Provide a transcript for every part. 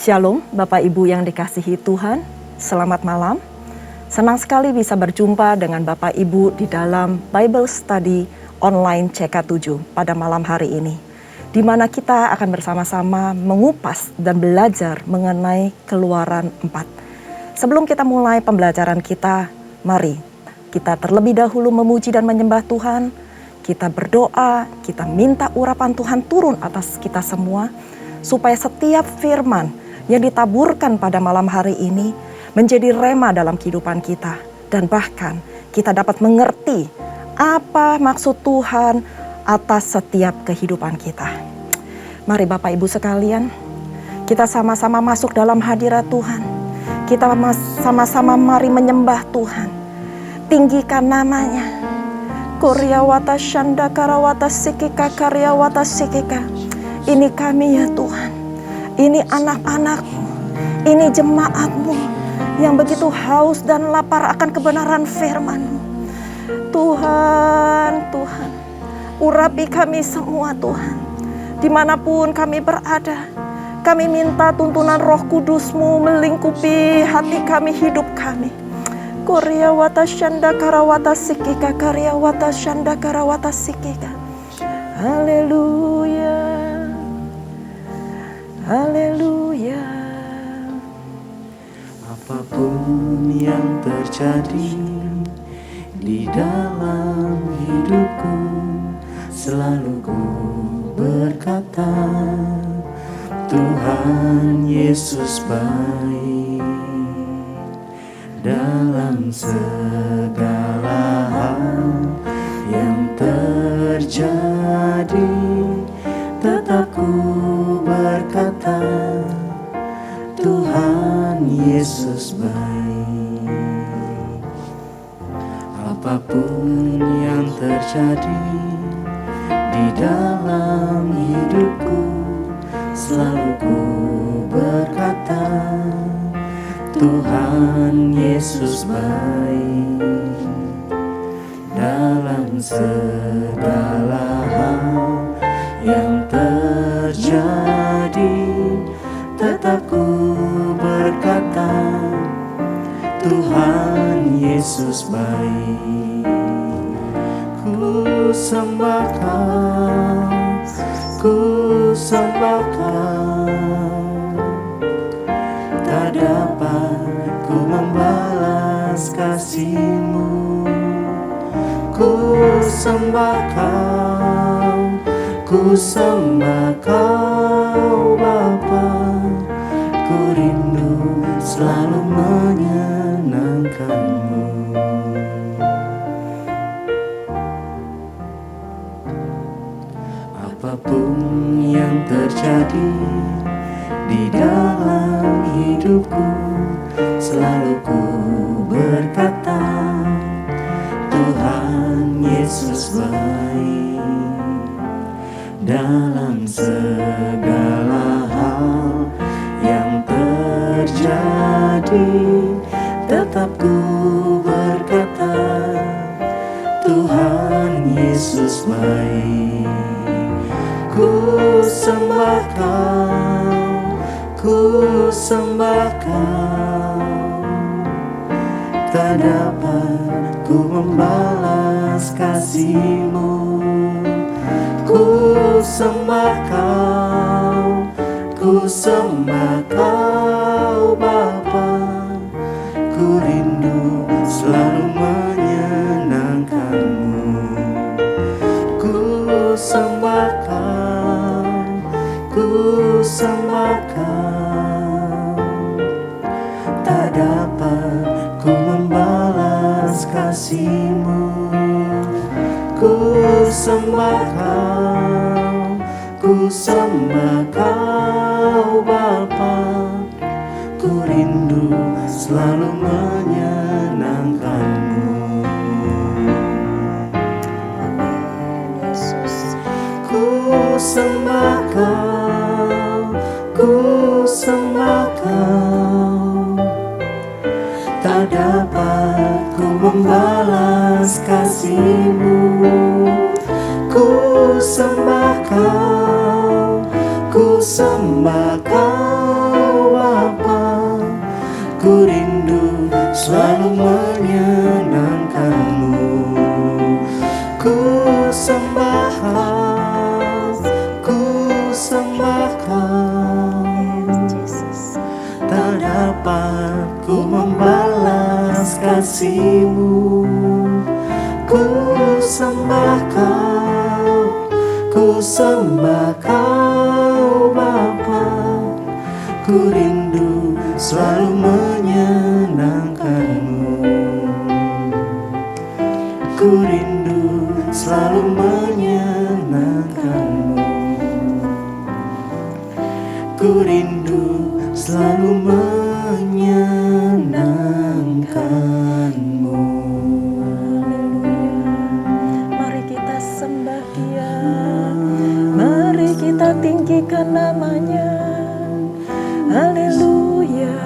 Shalom Bapak Ibu yang dikasihi Tuhan, selamat malam. Senang sekali bisa berjumpa dengan Bapak Ibu di dalam Bible Study online CK7 pada malam hari ini, di mana kita akan bersama-sama mengupas dan belajar mengenai Keluaran 4. Sebelum kita mulai pembelajaran kita, mari kita terlebih dahulu memuji dan menyembah Tuhan. Kita berdoa, kita minta urapan Tuhan turun atas kita semua, supaya setiap firman yang ditaburkan pada malam hari ini menjadi rema dalam kehidupan kita. Dan bahkan kita dapat mengerti apa maksud Tuhan atas setiap kehidupan kita. Mari Bapak Ibu sekalian, kita sama-sama masuk dalam hadirat Tuhan. Kita sama-sama mari menyembah Tuhan. Tinggikan namanya. Koryawata Shanda Karawata Sikika Karyawata Sikika. Ini kami ya Tuhan. Ini anak-anak-Mu, ini jemaat-Mu yang begitu haus dan lapar akan kebenaran firman-Mu. Tuhan, Tuhan, urapi kami semua Tuhan. Dimanapun kami berada, kami minta tuntunan Roh Kudus-Mu melingkupi hati kami, hidup kami. Koryawata Shanda Karawata Sikika Karyawata Shanda Karawata Sikika. Haleluya. Haleluya. Apapun yang terjadi di dalam hidupku, selalu ku berkata, Tuhan Yesus baik. Dalam segala hal yang terjadi, tetap ku berkata, Tuhan Yesus baik. Apapun yang terjadi di dalam hidupku, selalu ku berkata, Tuhan Yesus baik. Dalam segala hal yang terjadi, tetap ku berkata, Tuhan Yesus baik. Ku sembah Kau, ku sembah Kau. Tak dapat ku membalas kasih-Mu. Ku sembah Kau, ku sembah Kau Bapa. Ku rindu selalu menyenangkan-Mu. Apapun yang terjadi di dalam hidupku, selalu ku berkata, Tuhan Yesus baik. Dalam segala hal yang terjadi, tetap ku berkata, Tuhan Yesus baik. Ku sembah Kau, ku sembah Kau. Tak dapat ku membalas kasih-Mu. Ku sembah Kau, ku sembah Kau Bapa. Ku rindu selalu menyenangkan-Mu. Ku sembah Kau, ku sembah Kau. Tak dapat ku membalas kasih-Mu. Ku sembah Kau, ku sembah Kau Bapa. Ku rindu selalu menyenangkan-Mu. Ku sembah Kau, ku sembah Kau. Tak dapat ku membalas kasih-Mu. Ku sembah Kau, ku sembah Kau Kau, tak dapat ku membalas kasih-Mu. Ku sembah Kau, ku sembah Kau Bapa. Ku rindu selalu menyenangkan-Mu. Ku rindu selalu menyenangkan-Mu. Ku rindu selalu menyenangkan-Mu. Mari kita sembah Dia, mari kita tinggikan namanya. Haleluya.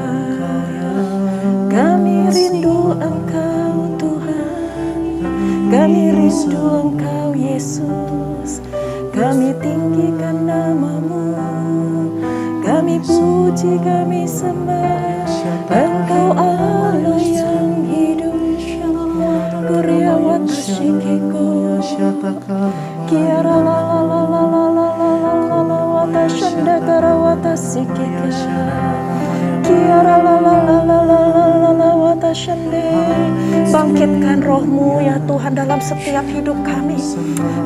Kami rindu Engkau Tuhan, kami rindu Engkau Yesus. Kami tinggikan nama-Mu, kami puji, kami sembah. Engkau Allah yang hidup. Kuria wata shikiko, kiara la la la la la la la la la wata shanda kara wata sikika, kiara la la la la la la la wata shande. Bangkitkan roh-Mu ya Tuhan dalam setiap hidup kami.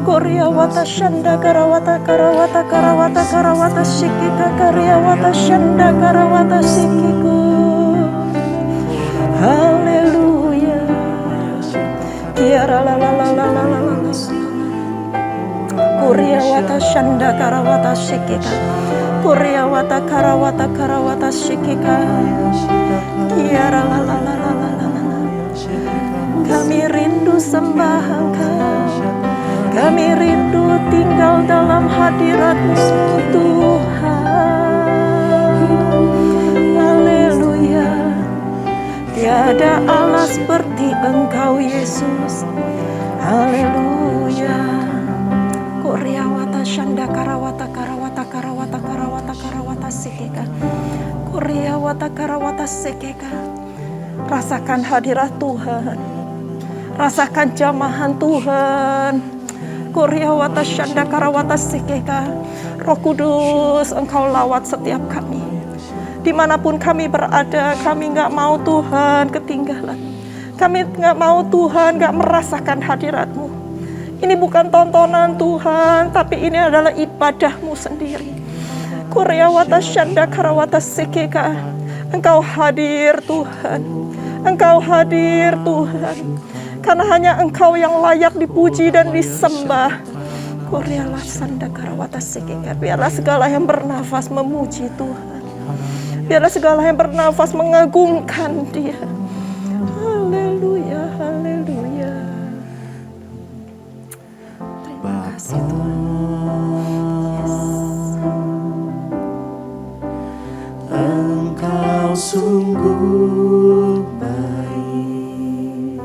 Kuria wata shanda kara wata sikika, karia wata shanda kara wata sikiko. Haleluya. Kiara la la la la la la la. Kuria wata shanda karawata shikika. Kuria wata karawata shikika. Kiara la la la la la la la. Kami rindu sembah Engkau. Kami rindu tinggal dalam hadirat-Mu Tuhan. Haleluya. Tiada Allah seperti Engkau Yesus. Haleluya. Koryawata shanda karawata sekeka. Koryawata karawata sekeka. Rasakan hadirat Tuhan. Rasakan jamahan Tuhan. Koryawata shanda karawata sekeka. Roh Kudus, Engkau lawat setiap kami. Dimanapun kami berada, kami gak mau Tuhan ketinggalan. Kami gak mau Tuhan gak merasakan hadirat-Mu. Ini bukan tontonan Tuhan, tapi ini adalah ibadah-Mu sendiri. Kuryawata shanda karawata sekeka. Engkau hadir Tuhan. Engkau hadir Tuhan. Karena hanya Engkau yang layak dipuji dan disembah. Kuryalah shanda karawata sekeka. Biarlah segala yang bernafas memuji Tuhan. Biarlah segala yang bernafas mengagungkan Dia. Haleluya, haleluya. Terima kasih Tuhan. Yes. Engkau sungguh baik,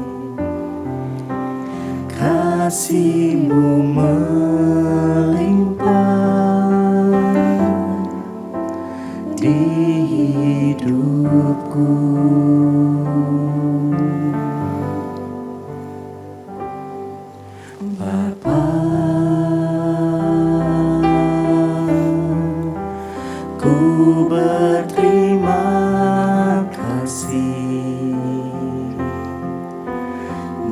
kasih-Mu melimpah di hidupku. Bapa, ku berterima kasih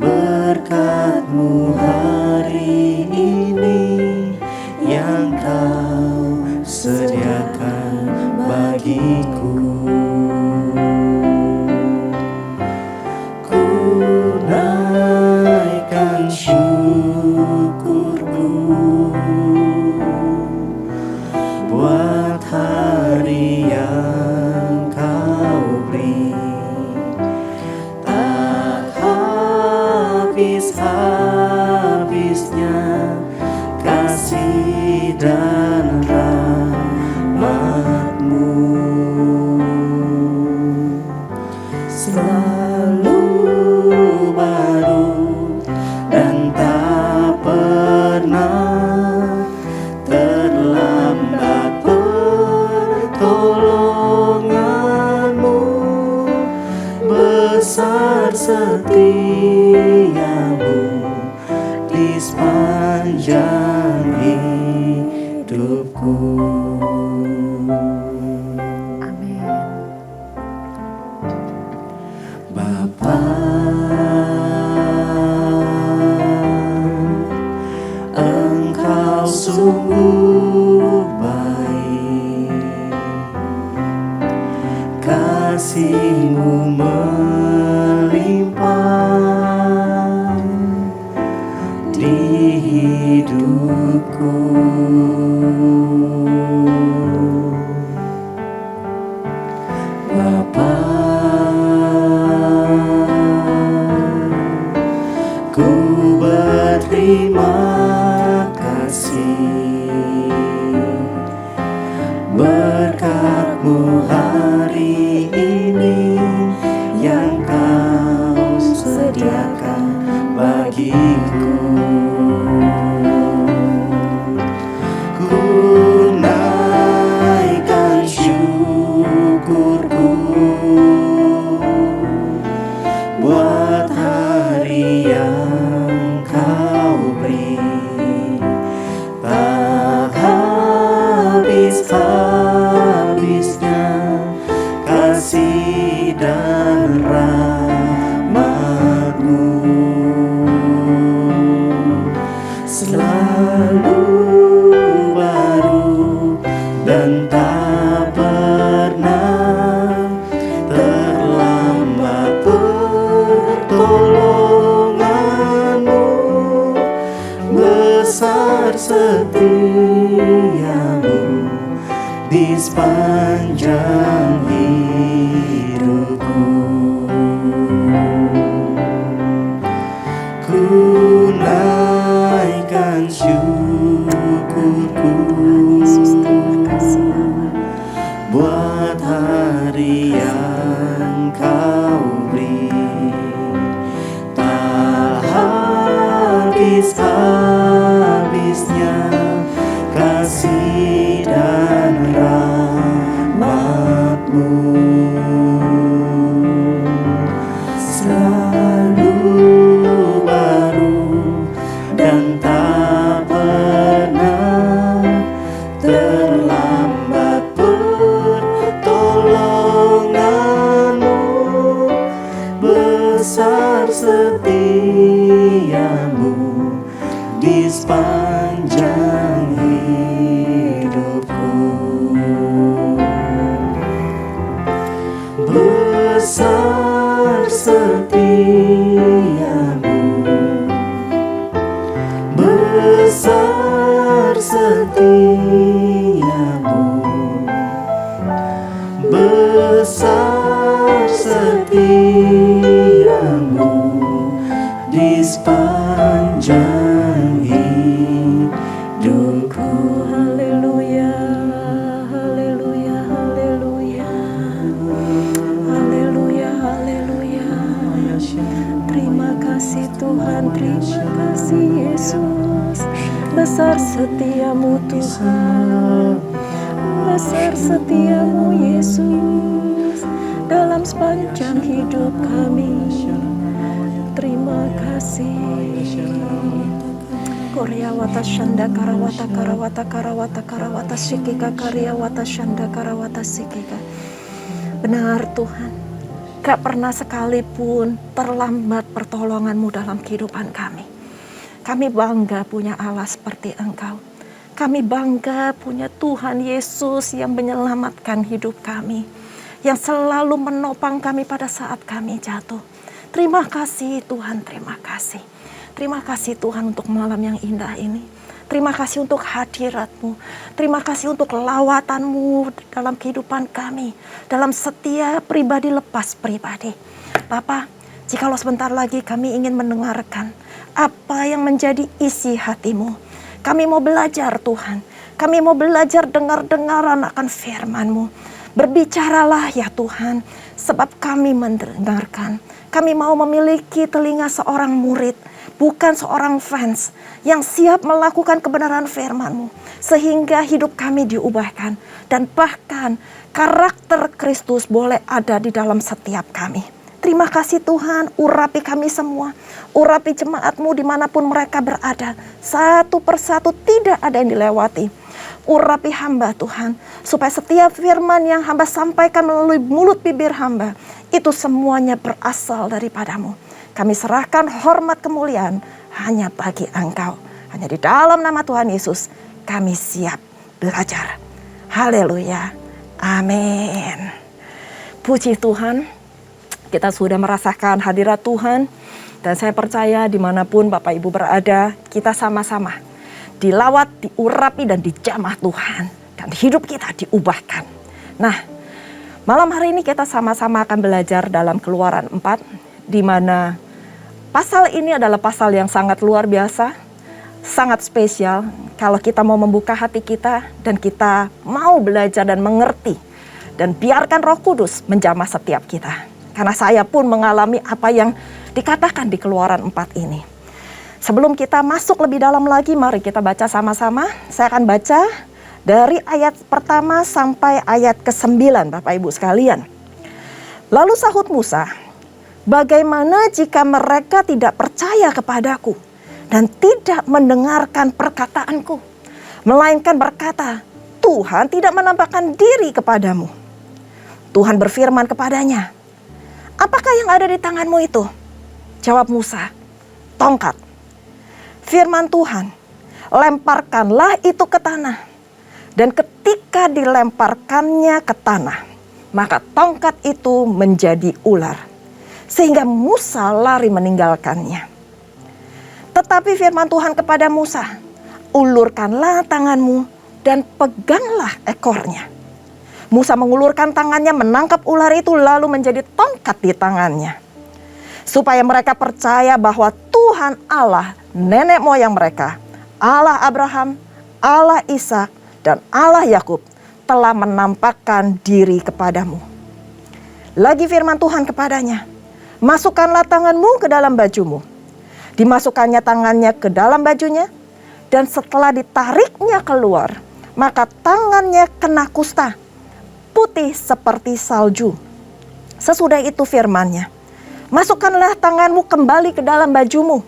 berkat-Mu hari ini yang Kau sediakan bagiku. Ku naikkan syukurku buat hari yang Kau beri. Tak habis-habisnya kasih dan Amin. Bapa, Engkau sungguh baik, kasih-Mu melimpah di hidupku. Bapa, ku berterima kasih berkat-Mu hari ini yang Kau sediakan bagiku. Ku naikkan syukurku buat hari yang Kau beri, tak habis-habisnya kasih dan rahmat-Mu, selalu baru dan tak pernah terlambat pertolongan-Mu, besar setia-Mu di sepanjang hidupku. Ku naikkan syukurku buat hari yang Kau beri, tak habis-habisnya kasih dan rahmat-Mu, selalu baru dan tak pernah terlambat pertolongan-Mu, besar setia-Mu di sepanjang hidupku. Besar setia-Mu, besar setia-Mu, besar setia-Mu di sepanjang hidupku. Haleluya, haleluya, haleluya, haleluya, haleluya. Terima kasih Tuhan, terima kasih Yesus. Besar setia-Mu Tuhan, besar setia-Mu Yesus dalam sepanjang hidup kami. Terima kasih. Korea wata shanda karawata karawata karawata karawata sikika karya wata shanda karawata sikika. Benar Tuhan, gak pernah sekalipun terlambat pertolongan-Mu dalam kehidupan kami. Kami bangga punya Allah seperti Engkau. Kami bangga punya Tuhan Yesus yang menyelamatkan hidup kami, yang selalu menopang kami pada saat kami jatuh. Terima kasih Tuhan, terima kasih. Terima kasih Tuhan untuk malam yang indah ini. Terima kasih untuk hadirat-Mu. Terima kasih untuk lawatan-Mu dalam kehidupan kami, dalam setiap pribadi lepas pribadi. Bapa, jikalau sebentar lagi kami ingin mendengarkan apa yang menjadi isi hati-Mu. Kami mau belajar Tuhan. Kami mau belajar dengar-dengaran akan firman-Mu. Berbicaralah ya Tuhan, sebab kami mendengarkan. Kami mau memiliki telinga seorang murid, bukan seorang fans yang siap melakukan kebenaran firman-Mu, sehingga hidup kami diubahkan, dan bahkan karakter Kristus boleh ada di dalam setiap kami. Terima kasih Tuhan, urapi kami semua, urapi jemaat-Mu dimanapun mereka berada, satu persatu tidak ada yang dilewati. Urapi hamba Tuhan, supaya setiap firman yang hamba sampaikan melalui mulut bibir hamba, itu semuanya berasal daripadamu. Kami serahkan hormat kemuliaan hanya bagi Engkau. Hanya di dalam nama Tuhan Yesus kami siap belajar. Haleluya. Amin. Puji Tuhan, kita sudah merasakan hadirat Tuhan. Dan saya percaya dimanapun Bapak Ibu berada, kita sama-sama dilawat, diurapi, dan dijamah Tuhan. Dan hidup kita diubahkan. Nah, malam hari ini kita sama-sama akan belajar dalam Keluaran 4, di mana pasal ini adalah pasal yang sangat luar biasa, sangat spesial kalau kita mau membuka hati kita dan kita mau belajar dan mengerti. Dan biarkan Roh Kudus menjamah setiap kita. Karena saya pun mengalami apa yang dikatakan di Keluaran 4 ini. Sebelum kita masuk lebih dalam lagi, mari kita baca sama-sama. Saya akan baca dari ayat pertama sampai ayat ke-9, Bapak Ibu sekalian. Lalu sahut Musa, bagaimana jika mereka tidak percaya kepadaku dan tidak mendengarkan perkataanku, melainkan berkata, Tuhan tidak menampakkan diri kepadamu. Tuhan berfirman kepadanya, apakah yang ada di tanganmu itu? Jawab Musa, tongkat. Firman Tuhan, lemparkanlah itu ke tanah. Dan ketika dilemparkannya ke tanah, maka tongkat itu menjadi ular. Sehingga Musa lari meninggalkannya. Tetapi firman Tuhan kepada Musa, ulurkanlah tanganmu dan peganglah ekornya. Musa mengulurkan tangannya menangkap ular itu lalu menjadi tongkat di tangannya. Supaya mereka percaya bahwa Tuhan Allah nenek moyang mereka, Allah Abraham, Allah Ishak, dan Allah Yakub telah menampakkan diri kepadamu. Lagi firman Tuhan kepadanya, masukkanlah tanganmu ke dalam bajumu. Dimasukkannya tangannya ke dalam bajunya, dan setelah ditariknya keluar, maka tangannya kena kusta, putih seperti salju. Sesudah itu firman-Nya, masukkanlah tanganmu kembali ke dalam bajumu.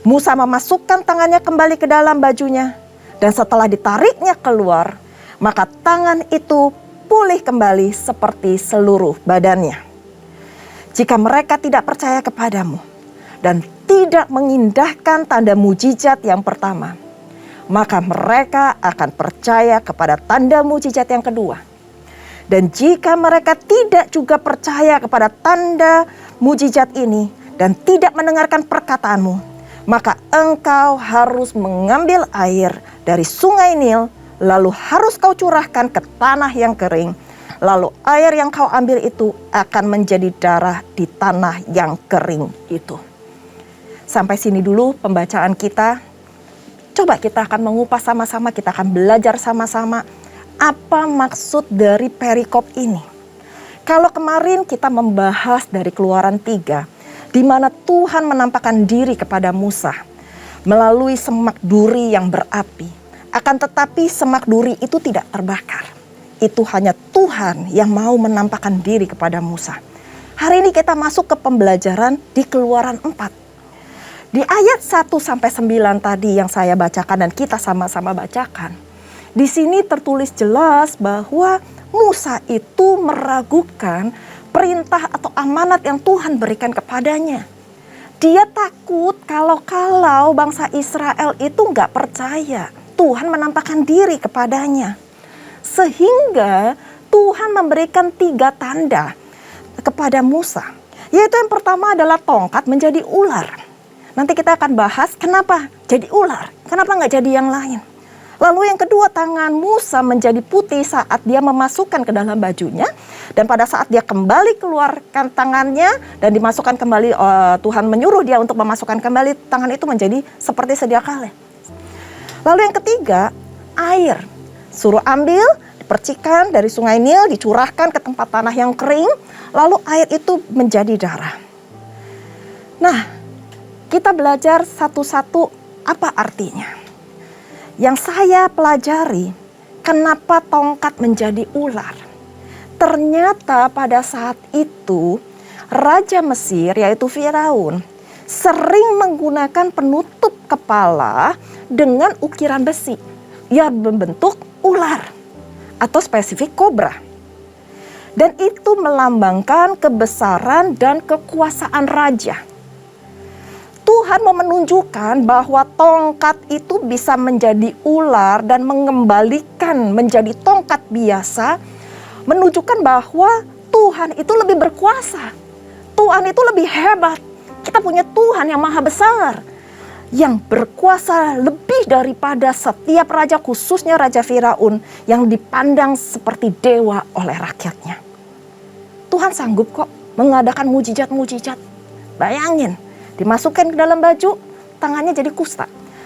Musa memasukkan tangannya kembali ke dalam bajunya, dan setelah ditariknya keluar, maka tangan itu pulih kembali seperti seluruh badannya. Jika mereka tidak percaya kepadamu dan tidak mengindahkan tanda mujizat yang pertama, maka mereka akan percaya kepada tanda mujizat yang kedua. Dan jika mereka tidak juga percaya kepada tanda mujizat ini dan tidak mendengarkan perkataanmu, maka engkau harus mengambil air dari sungai Nil, lalu harus kau curahkan ke tanah yang kering. Lalu air yang kau ambil itu akan menjadi darah di tanah yang kering itu. Sampai sini dulu pembacaan kita. Coba kita akan mengupas sama-sama, kita akan belajar sama-sama apa maksud dari perikop ini. Kalau kemarin kita membahas dari Keluaran 3, di mana Tuhan menampakkan diri kepada Musa melalui semak duri yang berapi. Akan tetapi semak duri itu tidak terbakar. Itu hanya Tuhan yang mau menampakkan diri kepada Musa. Hari ini kita masuk ke pembelajaran di Keluaran 4. Di ayat 1-9 tadi yang saya bacakan dan kita sama-sama bacakan. Di sini tertulis jelas bahwa Musa itu meragukan perintah atau amanat yang Tuhan berikan kepadanya. Dia takut kalau bangsa Israel itu nggak percaya Tuhan menampakkan diri kepadanya. Sehingga Tuhan memberikan 3 tanda kepada Musa. Yaitu yang pertama adalah tongkat menjadi ular. Nanti kita akan bahas kenapa jadi ular, kenapa nggak jadi yang lain. Lalu yang kedua, tangan Musa menjadi putih saat dia memasukkan ke dalam bajunya. Dan pada saat dia kembali keluarkan tangannya dan dimasukkan kembali, Tuhan menyuruh dia untuk memasukkan kembali tangan itu menjadi seperti sedia kala. Lalu yang ketiga, air. Suruh ambil, dipercikan dari sungai Nil, dicurahkan ke tempat tanah yang kering. Lalu air itu menjadi darah. Nah, kita belajar satu-satu apa artinya. Yang saya pelajari, kenapa tongkat menjadi ular. Ternyata pada saat itu, Raja Mesir yaitu Firaun sering menggunakan penutup kepala dengan ukiran besi. ia membentuk ular atau spesifik kobra. Dan itu melambangkan kebesaran dan kekuasaan raja. Tuhan mau menunjukkan bahwa tongkat itu bisa menjadi ular dan mengembalikan menjadi tongkat biasa, menunjukkan bahwa Tuhan itu lebih berkuasa. Tuhan itu lebih hebat. Kita punya Tuhan yang maha besar, yang berkuasa lebih daripada setiap raja, khususnya Raja Firaun yang dipandang seperti dewa oleh rakyatnya. Tuhan sanggup kok mengadakan mujizat-mujizat. Bayangin, dimasukin ke dalam baju, tangannya jadi kusta.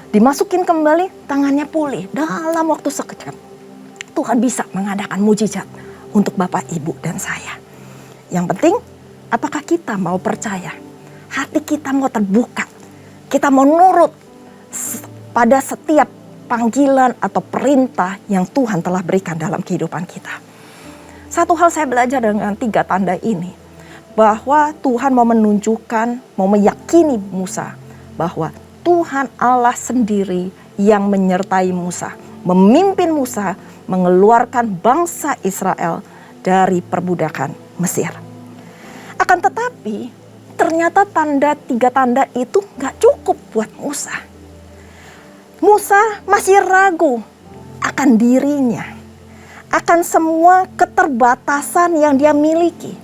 Dimasukin kembali, tangannya pulih dalam waktu sekejap. Tuhan bisa mengadakan mujizat untuk Bapak, Ibu, dan saya. Yang penting, apakah kita mau percaya? Hati kita mau terbuka. Kita mau nurut pada setiap panggilan atau perintah yang Tuhan telah berikan dalam kehidupan kita. Satu hal saya belajar dengan 3 tanda ini, bahwa Tuhan mau menunjukkan, mau meyakini Musa bahwa Tuhan Allah sendiri yang menyertai Musa, memimpin Musa mengeluarkan bangsa Israel dari perbudakan Mesir. Akan tetapi ternyata 3 tanda itu gak cukup buat Musa. Musa masih ragu akan dirinya, akan semua keterbatasan yang dia miliki.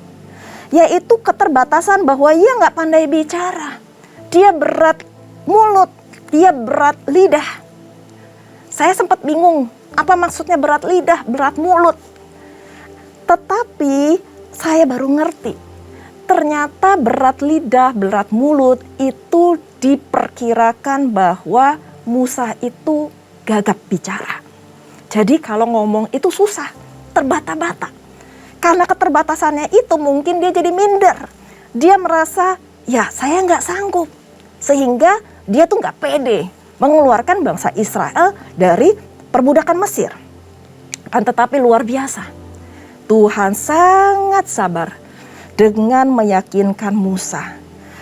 Yaitu keterbatasan bahwa ia gak pandai bicara. Dia berat mulut, dia berat lidah. Saya sempat bingung, apa maksudnya berat lidah, berat mulut. Tetapi saya baru ngerti, ternyata berat lidah, berat mulut itu diperkirakan bahwa Musa itu gagap bicara. Jadi kalau ngomong itu susah, terbata-bata. Karena keterbatasannya itu mungkin dia jadi minder. Dia merasa, ya saya nggak sanggup. Sehingga dia tuh nggak pede mengeluarkan bangsa Israel dari perbudakan Mesir. Kan tetapi luar biasa. Tuhan sangat sabar dengan meyakinkan Musa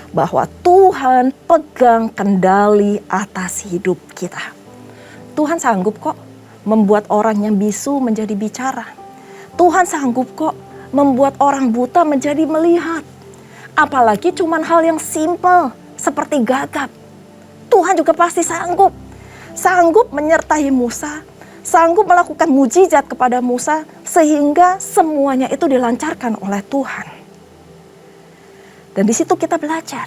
bahwa Tuhan pegang kendali atas hidup kita. Tuhan sanggup kok membuat orang yang bisu menjadi bicara. Tuhan sanggup kok membuat orang buta menjadi melihat. Apalagi cuman hal yang simpel seperti gagap. Tuhan juga pasti sanggup. Sanggup menyertai Musa. Sanggup melakukan mujizat kepada Musa. Sehingga semuanya itu dilancarkan oleh Tuhan. Dan di situ kita belajar.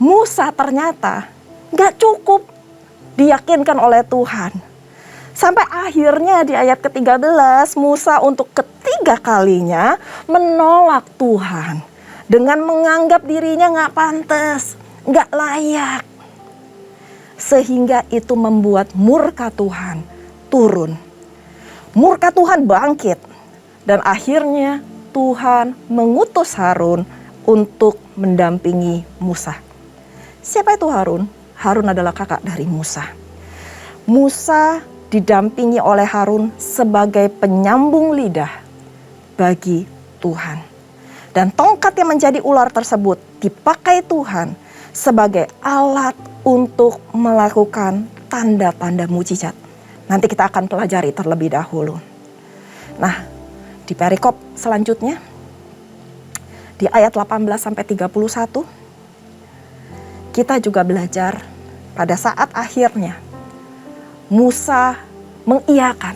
Musa ternyata gak cukup diyakinkan oleh Tuhan. Sampai akhirnya di ayat ke-13 Musa untuk ketiga kalinya menolak Tuhan. Dengan menganggap dirinya gak pantas, gak layak. Sehingga itu membuat murka Tuhan turun. Murka Tuhan bangkit. Dan akhirnya Tuhan mengutus Harun untuk mendampingi Musa. Siapa itu Harun? Harun adalah kakak dari Musa. Musa didampingi oleh Harun sebagai penyambung lidah bagi Tuhan. Dan tongkat yang menjadi ular tersebut dipakai Tuhan sebagai alat untuk melakukan tanda-tanda mujizat. Nanti kita akan pelajari terlebih dahulu. Nah, di perikop selanjutnya, di ayat 18-31, kita juga belajar pada saat akhirnya Musa mengiyakan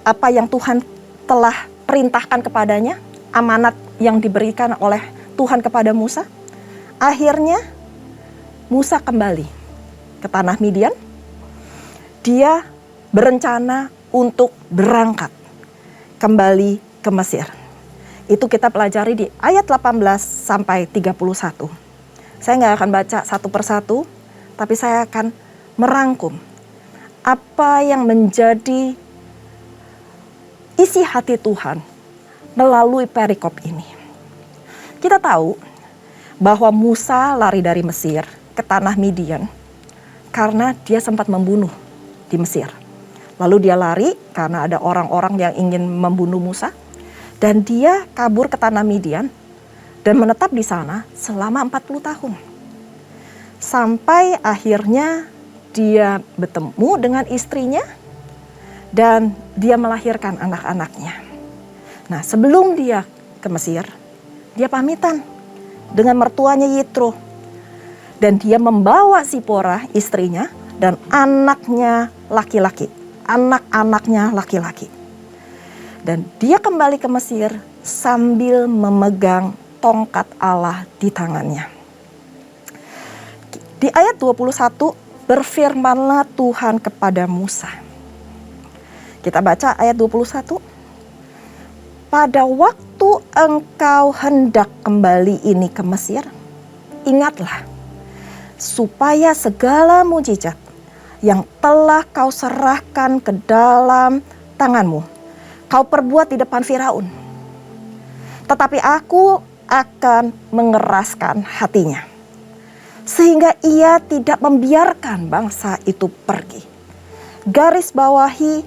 apa yang Tuhan telah perintahkan kepadanya, amanat yang diberikan oleh Tuhan kepada Musa. Akhirnya Musa kembali ke tanah Midian. Dia berencana untuk berangkat kembali ke Mesir. Itu kita pelajari di ayat 18-31. Saya nggak akan baca satu persatu, tapi saya akan merangkum apa yang menjadi isi hati Tuhan melalui perikop ini. Kita tahu bahwa Musa lari dari Mesir ke tanah Midian karena dia sempat membunuh di Mesir. Lalu dia lari karena ada orang-orang yang ingin membunuh Musa. Dan dia kabur ke tanah Midian dan menetap di sana selama 40 tahun. Sampai akhirnya dia bertemu dengan istrinya dan dia melahirkan anak-anaknya. Nah, sebelum dia ke Mesir, dia pamitan dengan mertuanya Yitro. Dan dia membawa Zipora istrinya dan anaknya laki-laki. Anak-anaknya laki-laki. Dan dia kembali ke Mesir sambil memegang tongkat Allah di tangannya. Di ayat 21, berfirmanlah Tuhan kepada Musa. Kita baca ayat 21. Pada waktu engkau hendak kembali ini ke Mesir, ingatlah, supaya segala mujizat yang telah kau serahkan ke dalam tanganmu, kau perbuat di depan Firaun. Tetapi aku akan mengeraskan hatinya, sehingga ia tidak membiarkan bangsa itu pergi. Garis bawahi,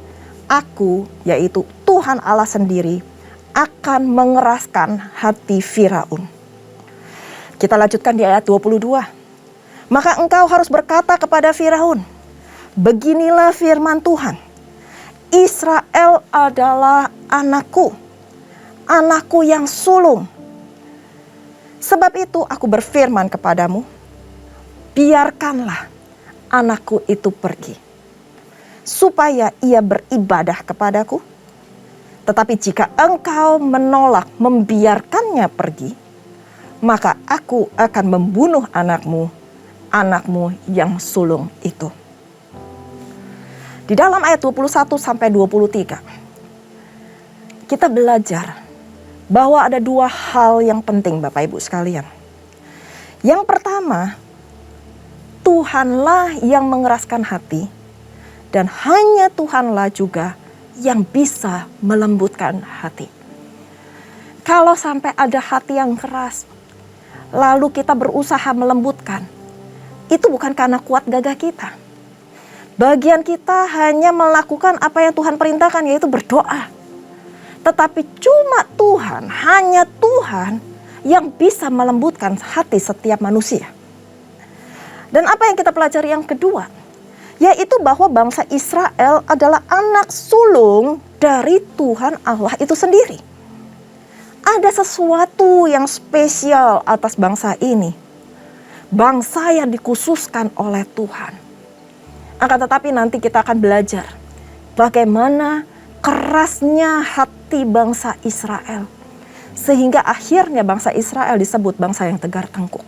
aku, yaitu Tuhan Allah sendiri, akan mengeraskan hati Firaun. Kita lanjutkan di ayat 22. Maka engkau harus berkata kepada Firaun, beginilah firman Tuhan, Israel adalah anakku, anakku yang sulung. Sebab itu aku berfirman kepadamu, biarkanlah anakku itu pergi, supaya ia beribadah kepadaku. Tetapi jika engkau menolak membiarkannya pergi, maka aku akan membunuh anakmu, anakmu yang sulung itu. Di dalam ayat 21 sampai 23, kita belajar bahwa ada dua hal yang penting Bapak Ibu sekalian. Yang pertama, Tuhanlah yang mengeraskan hati, dan hanya Tuhanlah juga yang bisa melembutkan hati. Kalau sampai ada hati yang keras, lalu kita berusaha melembutkan, itu bukan karena kuat gagah kita. Bagian kita hanya melakukan apa yang Tuhan perintahkan, yaitu berdoa. Tetapi cuma Tuhan, hanya Tuhan yang bisa melembutkan hati setiap manusia. Dan apa yang kita pelajari yang kedua, yaitu bahwa bangsa Israel adalah anak sulung dari Tuhan Allah itu sendiri. Ada sesuatu yang spesial atas bangsa ini. Bangsa yang dikhususkan oleh Tuhan. Akan tetapi nanti kita akan belajar bagaimana kerasnya hati bangsa Israel. Sehingga akhirnya bangsa Israel disebut bangsa yang tegar tengkuk.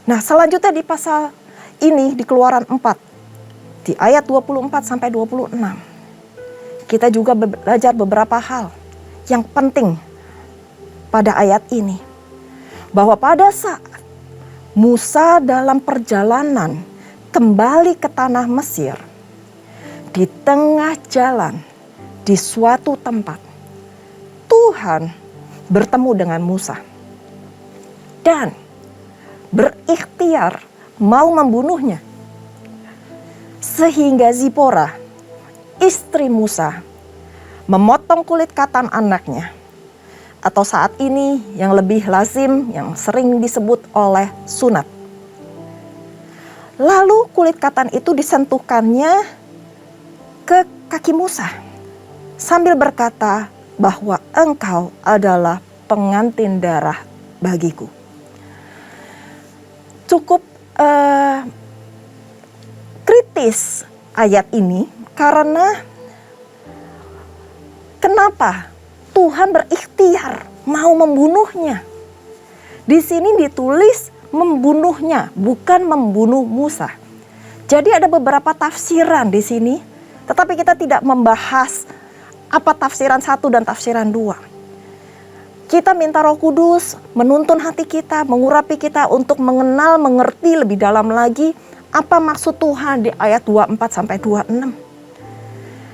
Nah, selanjutnya di pasal ini di Keluaran 4. Di ayat 24 sampai 26, kita juga belajar beberapa hal yang penting pada ayat ini. Bahwa pada saat Musa dalam perjalanan kembali ke tanah Mesir, di tengah jalan, di suatu tempat, Tuhan bertemu dengan Musa dan berikhtiar mau membunuhnya. Sehingga Zipora, istri Musa, memotong kulit katan anaknya. Atau saat ini yang lebih lazim, yang sering disebut oleh sunat. Lalu kulit katan itu disentuhkannya ke kaki Musa. Sambil berkata bahwa engkau adalah pengantin darah bagiku. Cukup kritis ayat ini karena kenapa Tuhan berikhtiar mau membunuhnya. Di sini ditulis membunuhnya, bukan membunuh Musa. Jadi ada beberapa tafsiran di sini, tetapi kita tidak membahas apa tafsiran 1 dan tafsiran 2. Kita minta Roh Kudus menuntun hati kita, mengurapi kita untuk mengenal, mengerti lebih dalam lagi apa maksud Tuhan di ayat 24 sampai 26.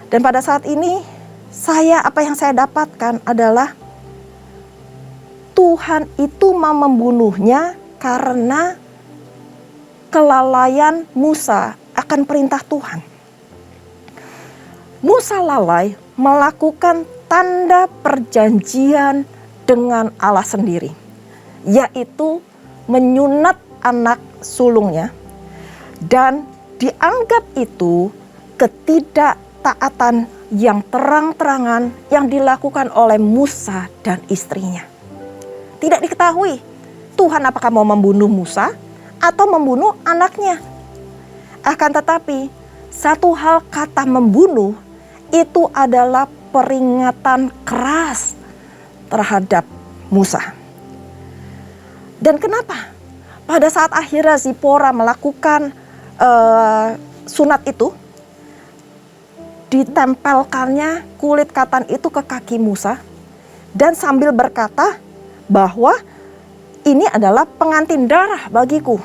Dan pada saat ini apa yang saya dapatkan adalah Tuhan itu mau membunuhnya karena kelalaian Musa akan perintah Tuhan. Musa lalai melakukan tanda perjanjian dengan Allah sendiri, yaitu menyunat anak sulungnya dan dianggap itu ketidaktaatan yang terang-terangan yang dilakukan oleh Musa dan istrinya. Tidak diketahui Tuhan apakah mau membunuh Musa atau membunuh anaknya. Akan tetapi satu hal kata membunuh itu adalah peringatan keras terhadap Musa. Dan kenapa? Pada saat akhirnya Zipora melakukan sunat itu, ditempelkannya kulit katan itu ke kaki Musa dan sambil berkata bahwa ini adalah pengantin darah bagiku.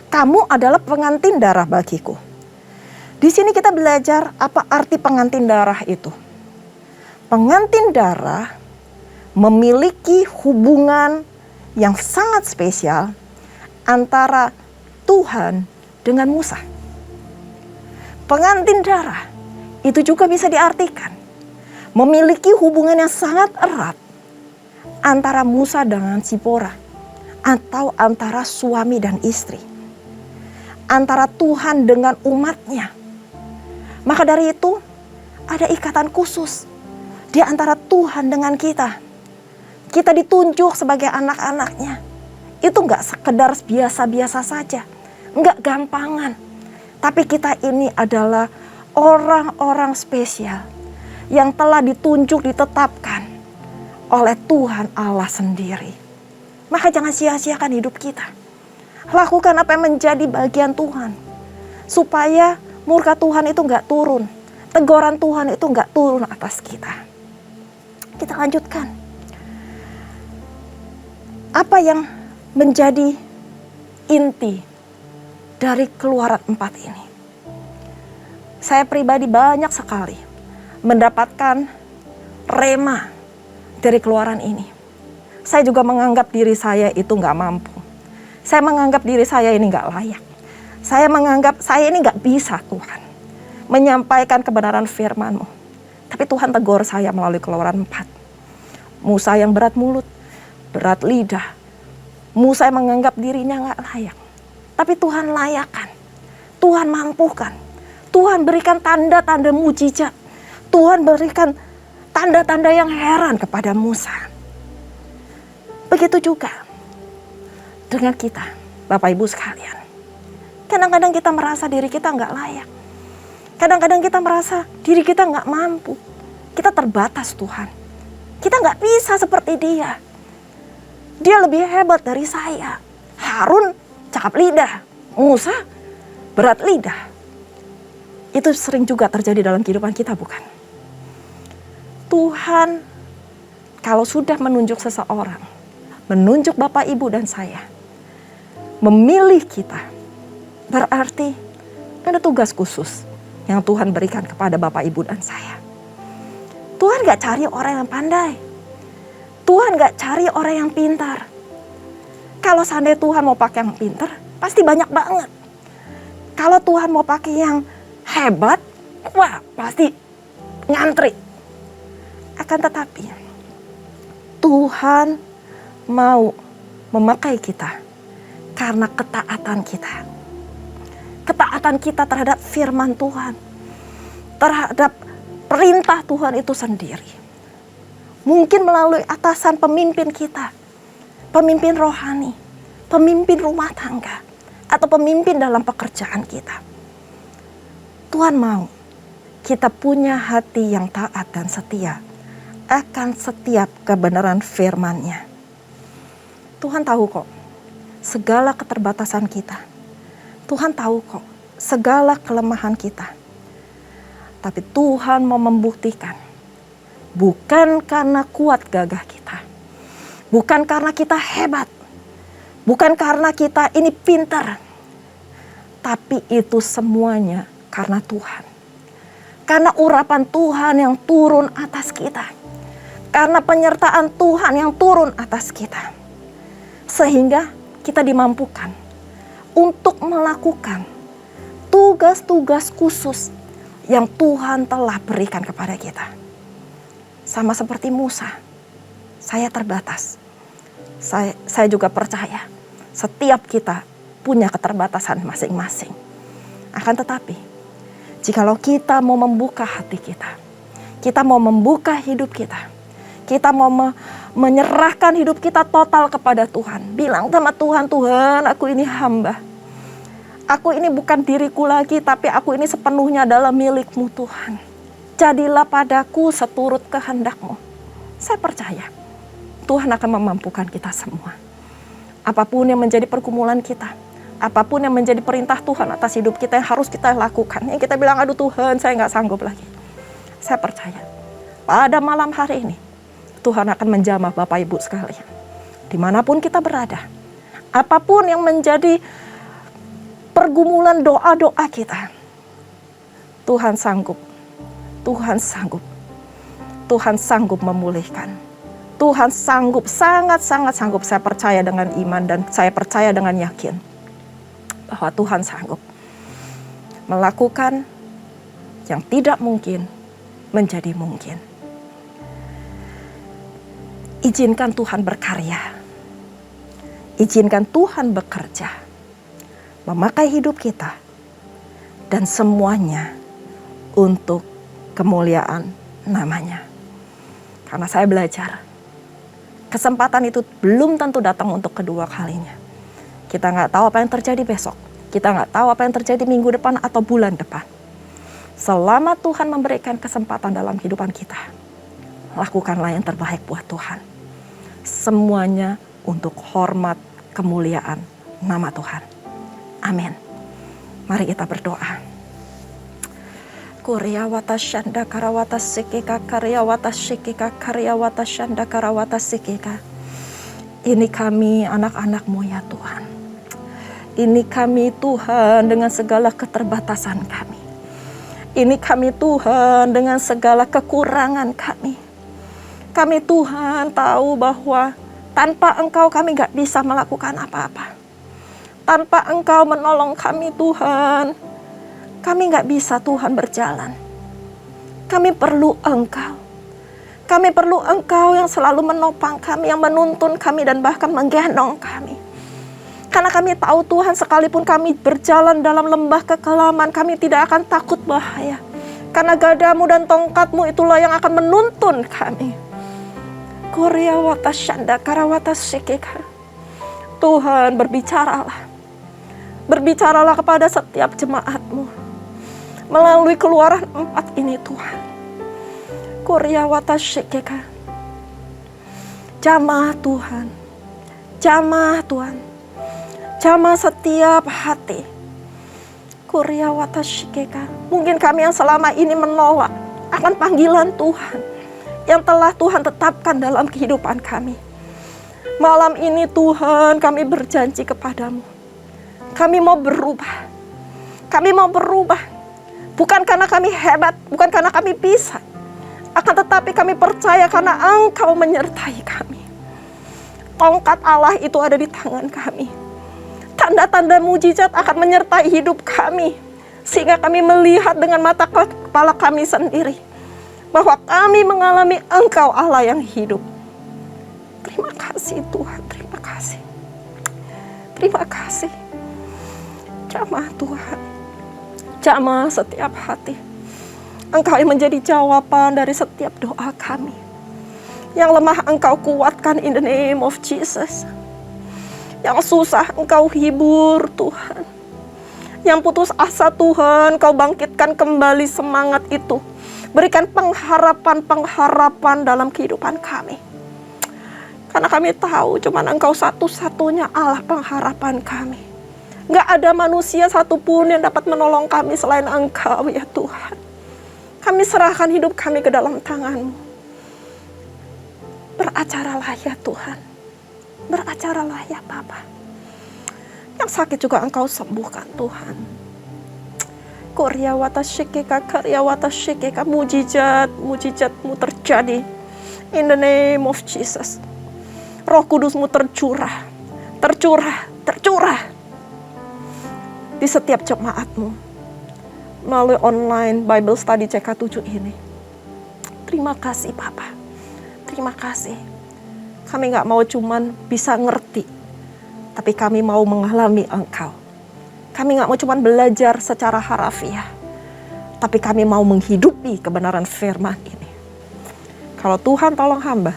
Kamu adalah pengantin darah bagiku. Di sini kita belajar apa arti pengantin darah itu. Pengantin darah memiliki hubungan yang sangat spesial antara Tuhan dengan Musa. Pengantin darah itu juga bisa diartikan memiliki hubungan yang sangat erat antara Musa dengan Zipora, atau antara suami dan istri, antara Tuhan dengan umatnya. Maka dari itu ada ikatan khusus di antara Tuhan dengan kita. Kita ditunjuk sebagai anak-anaknya. Itu gak sekedar biasa-biasa saja, gak gampangan. Tapi kita ini adalah orang-orang spesial yang telah ditunjuk, ditetapkan oleh Tuhan Allah sendiri. Maka jangan sia-siakan hidup kita. Lakukan apa yang menjadi bagian Tuhan, supaya murka Tuhan itu gak turun, teguran Tuhan itu gak turun atas kita. Kita lanjutkan. Apa yang menjadi inti dari Keluaran 4 ini? Saya pribadi banyak sekali mendapatkan rema dari Keluaran ini. Saya juga menganggap diri saya itu gak mampu. Saya menganggap diri saya ini gak layak. Saya menganggap saya ini gak bisa Tuhan menyampaikan kebenaran firman-Mu. Tapi Tuhan tegur saya melalui Keluaran 4. Musa yang berat mulut, berat lidah. Musa yang menganggap dirinya gak layak. Tapi Tuhan layakkan. Tuhan mampukan. Tuhan berikan tanda-tanda mujizat. Tuhan berikan tanda-tanda yang heran kepada Musa. Begitu juga dengan kita, Bapak Ibu sekalian. Kadang-kadang kita merasa diri kita nggak layak. Kadang-kadang kita merasa diri kita nggak mampu. Kita terbatas Tuhan. Kita nggak bisa seperti dia. Dia lebih hebat dari saya. Harun cakap lidah, Musa berat lidah. Itu sering juga terjadi dalam kehidupan kita, bukan? Tuhan kalau sudah menunjuk seseorang, menunjuk Bapak, Ibu, dan saya, memilih kita, berarti ada tugas khusus yang Tuhan berikan kepada Bapak, Ibu, dan saya. Tuhan gak cari orang yang pandai. Tuhan gak cari orang yang pintar. Kalau seandainya Tuhan mau pakai yang pintar, pasti banyak banget. Kalau Tuhan mau pakai yang hebat, wah pasti ngantri. Akan tetapi Tuhan mau memakai kita karena ketaatan kita. Ketaatan kita terhadap firman Tuhan, terhadap perintah Tuhan itu sendiri. Mungkin melalui atasan pemimpin kita, pemimpin rohani, pemimpin rumah tangga, atau pemimpin dalam pekerjaan kita. Tuhan mau kita punya hati yang taat dan setia akan setiap kebenaran firman-Nya. Tuhan tahu kok segala keterbatasan kita. Tuhan tahu kok segala kelemahan kita. Tapi Tuhan mau membuktikan, bukan karena kuat gagah kita, bukan karena kita hebat, bukan karena kita ini pintar, tapi itu semuanya karena Tuhan. Karena urapan Tuhan yang turun atas kita. Karena penyertaan Tuhan yang turun atas kita. Sehingga kita dimampukan untuk melakukan tugas-tugas khusus yang Tuhan telah berikan kepada kita. Sama seperti Musa, saya terbatas. Saya juga percaya setiap kita punya keterbatasan masing-masing. Akan tetapi, jikalau kita mau membuka hati kita mau membuka hidup kita mau menyerahkan hidup kita total kepada Tuhan. Bilang sama Tuhan, Tuhan, aku ini hamba. Aku ini bukan diriku lagi, tapi aku ini sepenuhnya adalah milik-Mu Tuhan. Jadilah padaku seturut kehendak-Mu. Saya percaya Tuhan akan memampukan kita semua. Apapun yang menjadi pergumulan kita, apapun yang menjadi perintah Tuhan atas hidup kita yang harus kita lakukan. Yang kita bilang, aduh Tuhan, saya nggak sanggup lagi. Saya percaya pada malam hari ini Tuhan akan menjamah Bapak Ibu sekalian. Dimanapun kita berada, apapun yang menjadi pergumulan doa-doa kita, Tuhan sanggup. Tuhan sanggup. Tuhan sanggup memulihkan. Tuhan sanggup, sangat-sangat sanggup. Saya percaya dengan iman dan saya percaya dengan yakin bahwa Tuhan sanggup melakukan yang tidak mungkin menjadi mungkin. Izinkan Tuhan berkarya. Izinkan Tuhan bekerja. Memakai hidup kita. Dan semuanya untuk kemuliaan namanya. Karena saya belajar, kesempatan itu belum tentu datang untuk kedua kalinya. Kita nggak tahu apa yang terjadi besok. Kita nggak tahu apa yang terjadi minggu depan atau bulan depan. Selama Tuhan memberikan kesempatan dalam kehidupan kita, lakukanlah yang terbaik buat Tuhan. Semuanya untuk hormat kemuliaan nama Tuhan. Amin. Mari kita berdoa. Kuryawata shanda karawata sikika karyawata shikika karyawata shanda karawata sikika. Ini kami anak-anak-Mu ya Tuhan. Ini kami Tuhan dengan segala keterbatasan kami. Ini kami Tuhan dengan segala kekurangan kami. Kami Tuhan tahu bahwa tanpa Engkau kami gak bisa melakukan apa-apa. Tanpa Engkau menolong kami Tuhan, kami gak bisa Tuhan berjalan. Kami perlu Engkau. Kami perlu Engkau yang selalu menopang kami, yang menuntun kami dan bahkan menggendong kami. Karena kami tahu Tuhan, sekalipun kami berjalan dalam lembah kekelaman, kami tidak akan takut bahaya. Karena gadamu dan tongkatmu itulah yang akan menuntun kami. Kuryawata shanda karawata sikika. Tuhan, berbicaralah. Berbicaralah kepada setiap jemaat-Mu. Melalui Keluaran 4 ini Tuhan. Kuryawata sikika. Jamah Tuhan. Jamah Tuhan. Jamah setiap hati. Kuryawata sikika. Mungkin kami yang selama ini menolak akan panggilan Tuhan yang telah Tuhan tetapkan dalam kehidupan kami. Malam ini Tuhan, kami berjanji kepadamu. Kami mau berubah. Kami mau berubah. Bukan karena kami hebat, bukan karena kami bisa. Akan tetapi kami percaya karena Engkau menyertai kami. Tongkat Allah itu ada di tangan kami. Tanda-tanda mujizat akan menyertai hidup kami. Sehingga kami melihat dengan mata kepala kami sendiri. Bahwa kami mengalami Engkau Allah yang hidup. Terima kasih Tuhan, terima kasih. Terima kasih. Jamah Tuhan. Jamah setiap hati. Engkau yang menjadi jawaban dari setiap doa kami. Yang lemah Engkau kuatkan in the name of Jesus. Yang susah Engkau hibur Tuhan. Yang putus asa Tuhan, Engkau bangkitkan kembali semangat itu. Berikan pengharapan-pengharapan dalam kehidupan kami. Karena kami tahu cuma Engkau satu-satunya Allah pengharapan kami. Gak ada manusia satupun yang dapat menolong kami selain Engkau ya Tuhan. Kami serahkan hidup kami ke dalam tangan-Mu. Beracaralah ya Tuhan. Beracaralah ya Bapa. Yang sakit juga Engkau sembuhkan Tuhan. Kuryawata shikika karyawata shikika. Mujizat-mujizat-Mu terjadi. In the name of Jesus. Roh Kudus-Mu tercurah. Tercurah. Di setiap jemaat-Mu. Melalui online Bible Study CK7 ini. Terima kasih Bapa. Terima kasih. Kami gak mau cuman bisa ngerti. Tapi kami mau mengalami Engkau. Kami nggak mau cuma belajar secara harafiah, tapi kami mau menghidupi kebenaran firman ini. Kalau Tuhan tolong hamba,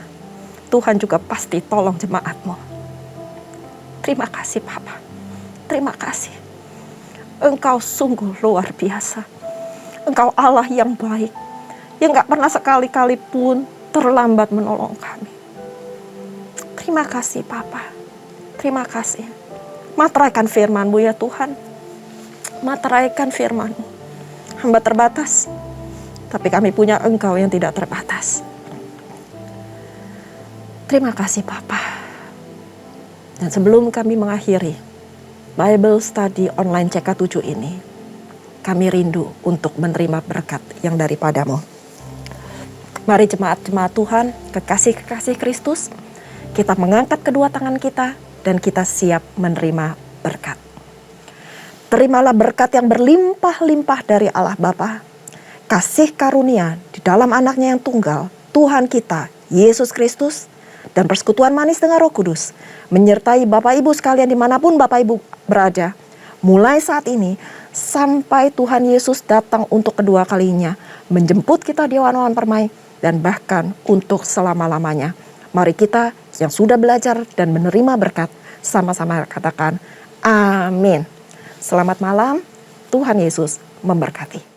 Tuhan juga pasti tolong jemaat-Mu. Terima kasih Bapa, terima kasih. Engkau sungguh luar biasa. Engkau Allah yang baik, yang gak pernah sekali-kali pun terlambat menolong kami. Terima kasih Bapa, terima kasih. Materaikan firman-Mu ya Tuhan, materaikan firman-Mu. Hamba terbatas, tapi kami punya Engkau yang tidak terbatas. Terima kasih Bapa. Dan sebelum kami mengakhiri Bible Study Online CK7 ini, kami rindu untuk menerima berkat yang daripada-Mu. Mari jemaat-jemaat Tuhan, kekasih-kekasih Kristus, kita mengangkat kedua tangan kita dan kita siap menerima berkat. Terimalah berkat yang berlimpah-limpah dari Allah Bapa, kasih karunia di dalam anaknya yang tunggal, Tuhan kita, Yesus Kristus, dan persekutuan manis dengan Roh Kudus, menyertai Bapak Ibu sekalian dimanapun Bapak Ibu berada, mulai saat ini sampai Tuhan Yesus datang untuk kedua kalinya, menjemput kita di awan-awan permai, dan bahkan untuk selama-lamanya. Mari kita yang sudah belajar dan menerima berkat, sama-sama katakan, amin. Selamat malam, Tuhan Yesus memberkati.